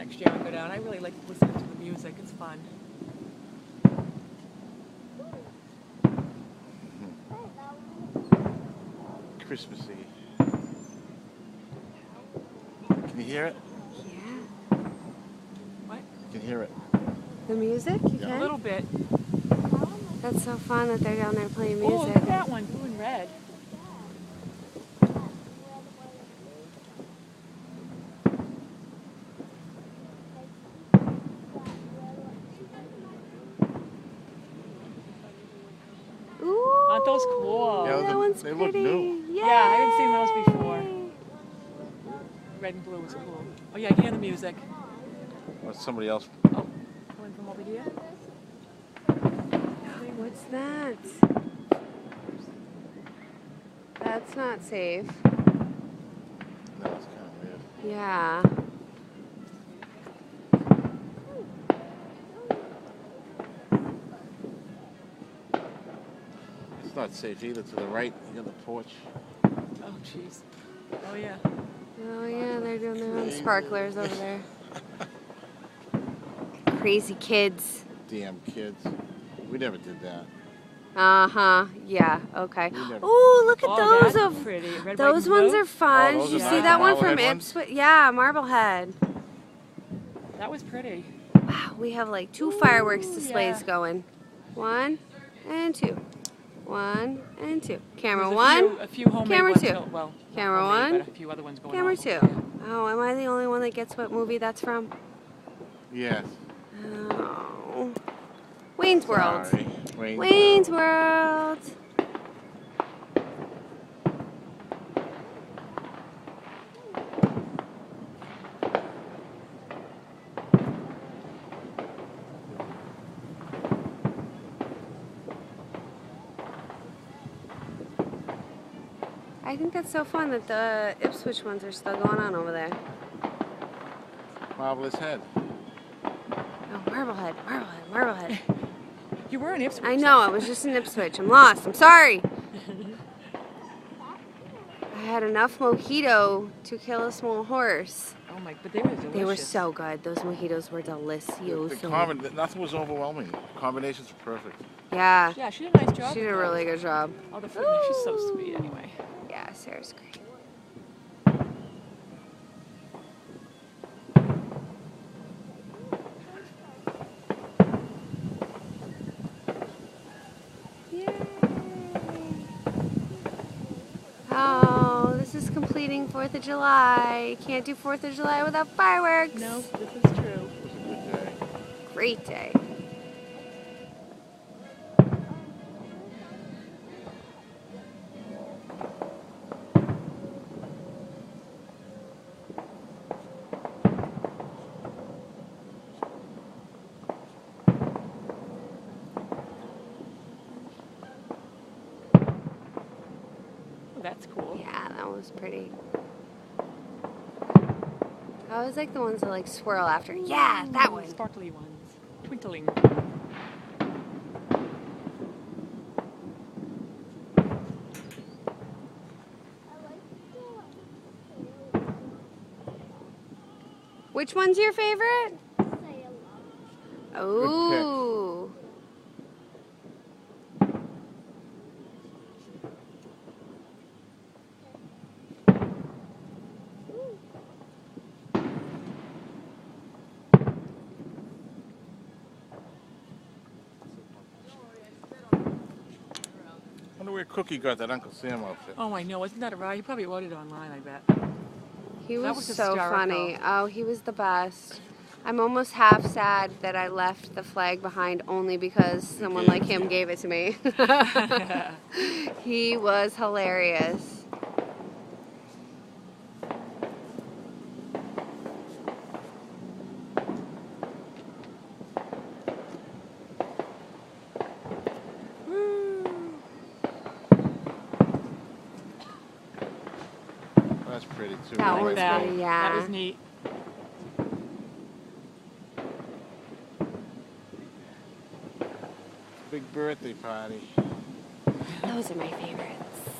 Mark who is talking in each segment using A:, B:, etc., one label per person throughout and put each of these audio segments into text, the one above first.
A: next year and go down. I really like listening to the music. It's fun.
B: Christmassy. Can you hear it?
C: Yeah.
A: What?
B: You can hear it.
C: The music? You
B: Yeah.
C: can?
A: A little bit.
C: That's so fun that they're down there playing
A: Oh,
C: music.
A: look at that one, blue and red.
C: Ooh,
A: Aren't those cool?
B: Yeah,
C: that one's
B: they
C: pretty.
B: look new.
C: Yay.
A: Yeah, I haven't seen those before. Red and blue is cool. Oh yeah, I can hear the music.
B: That's somebody else.
A: Oh, coming from over here.
C: What's that? That's not safe.
B: No, it's kind of weird.
C: Yeah.
B: It's not safe either. To the right, you got the porch.
A: Oh jeez. Oh yeah.
C: Oh yeah, they're doing their own sparklers over there. Crazy kids.
B: Damn kids. We never did that.
C: Uh-huh. Yeah, okay.
B: We never-
C: Ooh, look at
A: Oh,
C: those.
A: that's pretty. Red, white,
C: Those
A: and
C: ones
A: blue?
C: are fun.
B: Oh, those
C: Did you
B: are
C: see
B: nice.
C: that one
B: The
C: from
B: Marblehead ones?
C: Ipswich? Yeah, Marblehead.
A: That was pretty.
C: Wow, we have like 2 fireworks
A: Ooh,
C: displays
A: yeah.
C: going. 1 and 2. 1 and 2. Camera
A: There's
C: 1.
A: a few homemade
C: Camera
A: ones.
C: 2.
A: Well, not
C: Camera
A: homemade,
C: 1.
A: but a few other ones going
C: Camera
A: on.
C: 2. Oh, am I the only one that gets what movie that's from?
B: Yes.
C: Oh. Wayne's World.
B: Sorry.
C: Wayne's World. I think that's so fun that the Ipswich ones are still going on over there.
B: Marvelous head.
C: Oh, Marblehead, Marblehead, Marblehead.
A: You were in Ipswich.
C: I know, I was just in Ipswich. I'm lost. I'm sorry. I had enough mojito to kill a small horse.
A: Oh my, but they were delicious.
C: They were so good. Those mojitos were
B: The
C: delicioso.
B: nothing was overwhelming. The combinations were perfect.
C: Yeah,
A: Yeah, she did a nice job.
C: she did
A: with
C: a
A: those.
C: really good job.
A: Oh, the fruit, she's so sweet anyway.
C: Yeah, Sarah's great. Yay! Oh, this is completing 4th of July. Can't do 4th of July without fireworks.
A: No, this is true.
B: It was a good day.
C: Great day.
A: Oh, that's cool.
C: Yeah, that was pretty. I always like the ones that like swirl after. Yeah, that one.
A: Sparkly ones. Twinkling.
C: Which one's your favorite? Ooh.
B: I wonder where Cookie got that Uncle Sam outfit.
A: Oh, I know. Isn't that a ride? He probably ordered it online, I bet.
C: He
A: That
C: was
A: was
C: so
A: hysterical.
C: funny. Oh, he was the best. I'm almost half sad that I left the flag behind only because someone
B: gave
C: like
B: it to
C: him
B: you.
C: gave it to me. He was hilarious.
B: That's pretty too.
C: That
B: Right
C: was
B: there.
C: pretty,
A: That
C: yeah.
A: was neat.
B: Big birthday party.
C: Those are my favorites.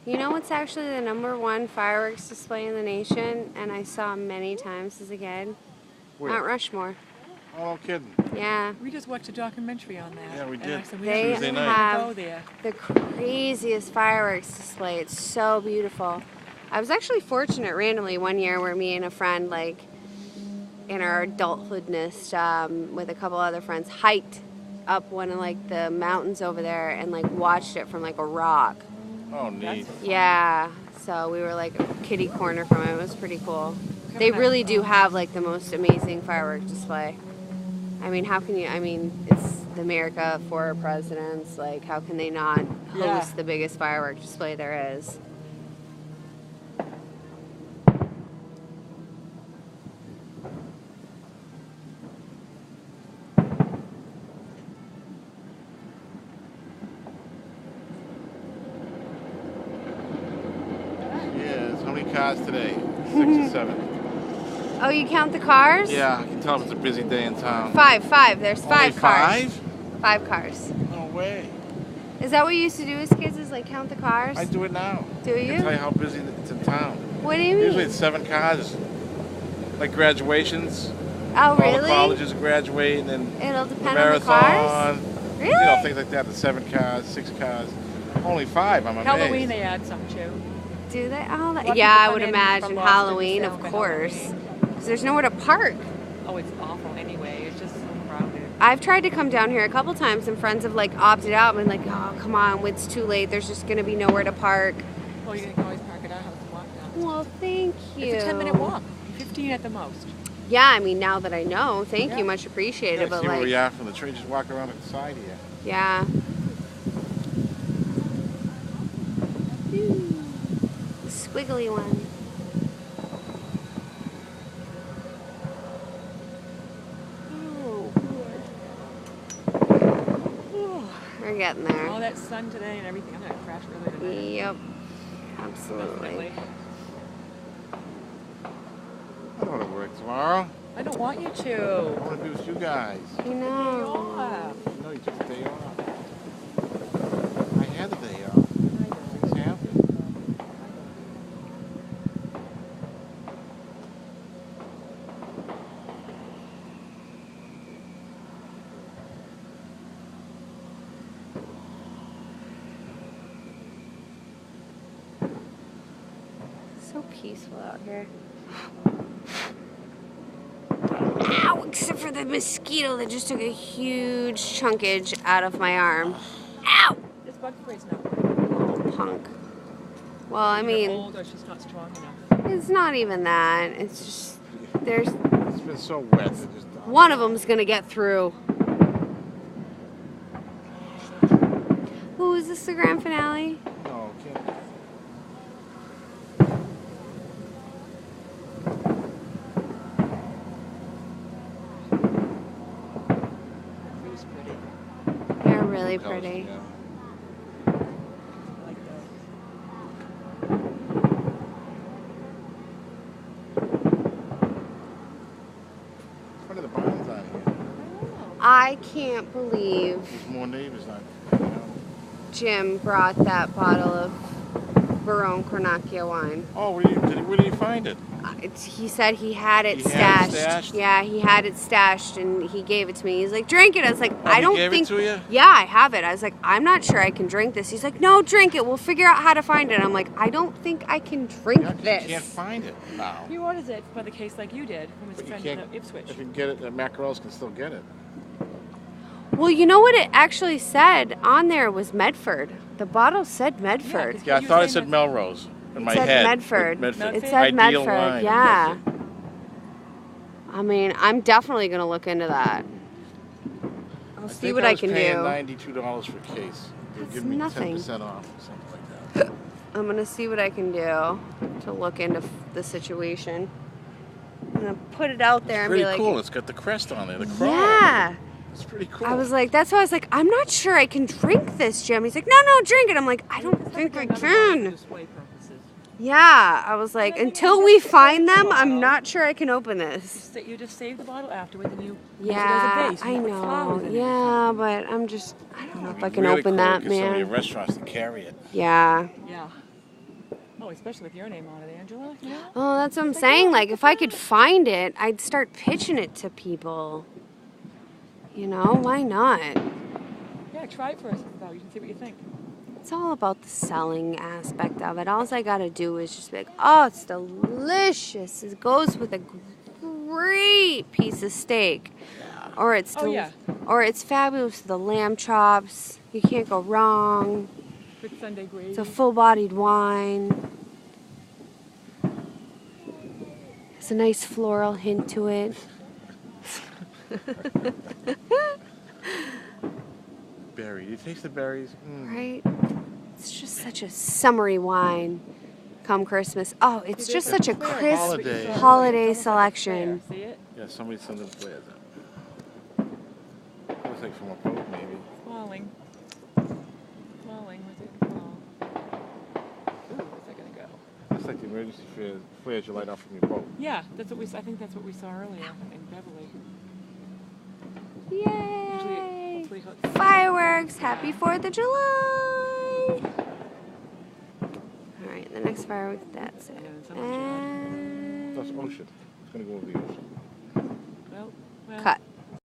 C: You know what's actually the #1 fireworks display in the nation, and I saw many times as a kid?
B: Where?
C: Mount Rushmore.
B: Oh, no kidding.
C: Yeah.
A: We just watched a documentary on that.
B: Yeah, we
A: And I
B: did.
A: said, we
C: They
B: Tuesday night.
C: have
A: go there.
C: the craziest fireworks display. It's so beautiful. I was actually fortunate randomly one year where me and a friend, like, in our adulthoodness, with a couple other friends, hiked up one of, like, the mountains over there and, like, watched it from, like, a rock.
B: Oh, neat.
C: Yeah. So we were, like, a kitty corner from it. It was pretty cool. They really do have, like, the most amazing fireworks display. I mean, how can you, I mean, it's America, 4 presidents, like, how can they not host
A: Yeah.
C: the biggest fireworks display there is?
B: Yeah, how many cars today? 6 or 7.
C: Oh, you count the cars?
B: Yeah, I can tell if it's a busy day in town.
C: Five. There's 5
B: Only
C: cars.
B: 5?
C: 5 cars.
B: No way.
C: Is that what you used to do as kids, is, like, count the cars?
B: I do it now.
C: Do
B: I
C: you?
B: can tell you how busy it's in town.
C: What do you mean?
B: Usually it's 7 cars. Like graduations.
C: Oh,
B: All the
C: really?
B: colleges graduate, and then
C: It'll
B: the
C: depend on the cars?
B: marathon.
C: Really?
B: You know, things like that. The 7 cars, 6 cars. Only 5, I'm amazed.
A: Halloween, they add some too.
C: Do they? Oh,
A: lot of
C: yeah,
A: people
C: I
A: come
C: would
A: in
C: imagine
A: from Boston to
C: Halloween, of
A: celebrate
C: course.
A: Halloween.
C: Because there's nowhere to park.
A: Oh, it's awful anyway. It's just so crowded.
C: I've tried to come down here a couple times, and friends have, like, opted out and been like, oh, come on, it's too late. There's just going to be nowhere to park.
A: Well, you can always park at our house and walk down.
C: Well, thank you.
A: It's a 10-minute walk. 15 at the most.
C: Yeah, I mean, now that I know, thank
A: Yeah.
C: you, much appreciated.
B: Yeah,
C: But,
B: see where
C: like,
B: we are from the tree. Just walk around the side here.
C: yeah. The squiggly one. We're getting there.
A: All that sun today and everything. I'm going to crash early tonight.
C: Yep. Absolutely.
A: Definitely.
B: I don't want to work tomorrow.
A: I don't want you
B: I
A: to.
B: want to be with you guys.
C: You know.
A: Yeah.
B: No, you took a day off. I had the day off. Things happen.
C: So peaceful out here. Ow! Except for the mosquito that just took a huge chunkage out of my arm. Ow!
A: This bug spray's not
C: Punk. Well, I mean,
A: old or she's not strong enough.
C: it's not even that. It's just, there's,
B: It's been so wet. It just
C: one of them's gonna get through. Ooh, is this the grand finale?
B: No, can't.
A: It was pretty.
C: They're really
B: Colors,
C: pretty.
B: yeah.
A: I like those.
B: What are the barns out here?
C: I can't believe
B: There's more neighbors out here. You know?
C: Jim brought that bottle of Barone Cornacchio wine.
B: Oh, where did you find it?
C: He said he had it
B: He had it
C: stashed.
B: stashed?
C: Yeah, he had it stashed, and he gave it to me. He's like, drink it. I was like, I
B: he
C: don't
B: gave it
C: think.
B: to you?
C: Yeah, I have it. I was like, I'm not sure I can drink this. He's like, no, drink it. We'll figure out how to find it. I'm like, I don't think I can drink
B: Yeah, 'cause
C: this.
B: you can't find it now.
A: He orders it for the case like you did from his
B: But you
A: friend
B: can't.
A: in Ipswich.
B: If you can get it, the mackerels can still get it.
C: Well, you know what it actually said on there was Medford. The bottle said Medford.
A: 'cause
B: Yeah, I
A: you
B: thought it
A: say
B: said Melrose in
C: It
B: my
C: said
B: head.
C: Medford.
B: Medford.
C: It said
B: Ideal
C: Medford.
B: wine.
C: Yeah.
B: Medford.
C: I mean, I'm definitely gonna look into that. I'll see what I can
B: I was paying
C: do.
B: $92 for a case. They'd
C: That's
B: give me
C: nothing.
B: 10% off or something like that.
C: I'm gonna see what I can do to look into the situation. I'm gonna put it out there
B: It's
C: and
B: pretty
C: be like,
B: cool. It's got the crest on it, the crown.
C: yeah.
B: It's pretty cool.
C: I was like, that's why I was like, I'm not sure I can drink this, Jim. He's like, no, drink it. I'm like, I don't think I can.
A: Display purposes.
C: Yeah, I was like,
A: I think
C: until
A: you
C: we
A: just
C: find
A: save the
C: them, I'm
A: bottle.
C: not sure I can open this.
A: You just save the bottle afterwards and you
C: Yeah,
A: use it as a base.
C: I
A: You put flowers
C: know.
A: in it or
C: Yeah,
A: something.
C: but I don't know if I
B: It'd be
C: can
B: really
C: open
B: cool
C: that,
B: to get some of your
C: man.
B: restaurants to carry it.
C: Yeah.
A: Yeah. Oh, especially with your name on it, Angela. You know?
C: Oh, that's what I'm saying. Like, if I could find it, I'd start pitching it to people. You know, why not?
A: Yeah, try it first, though. You can see what you think.
C: It's all about the selling aspect of it. All I gotta do is just be like, oh, it's delicious. It goes with a great piece of steak. Or it's
A: Oh, yeah.
C: or it's fabulous with the lamb chops. You can't go wrong.
A: Good Sunday gravy.
C: It's a full-bodied wine. It's a nice floral hint to it.
B: Berry. You taste the berries?
C: Right? It's just such a summery wine come Christmas. Oh, it's just such a crisp
B: Holiday.
C: holiday
A: It's almost like a
C: selection.
A: fair. See it?
B: Yeah, somebody sent them flares out. Looks like from a boat, maybe.
A: Falling. Falling. Where's it fall? Ooh, where's that gonna go?
B: That's like the emergency flares you light off from your boat.
A: Yeah, that's what I think that's what we saw earlier in Beverly.
C: Yay!
A: Hopefully
C: Fireworks! Happy 4th of July! Alright, the next firework, that's it.
A: Yeah, it's on the
C: And
B: That's ocean. It's gonna go over the ocean.
A: well,
C: cut.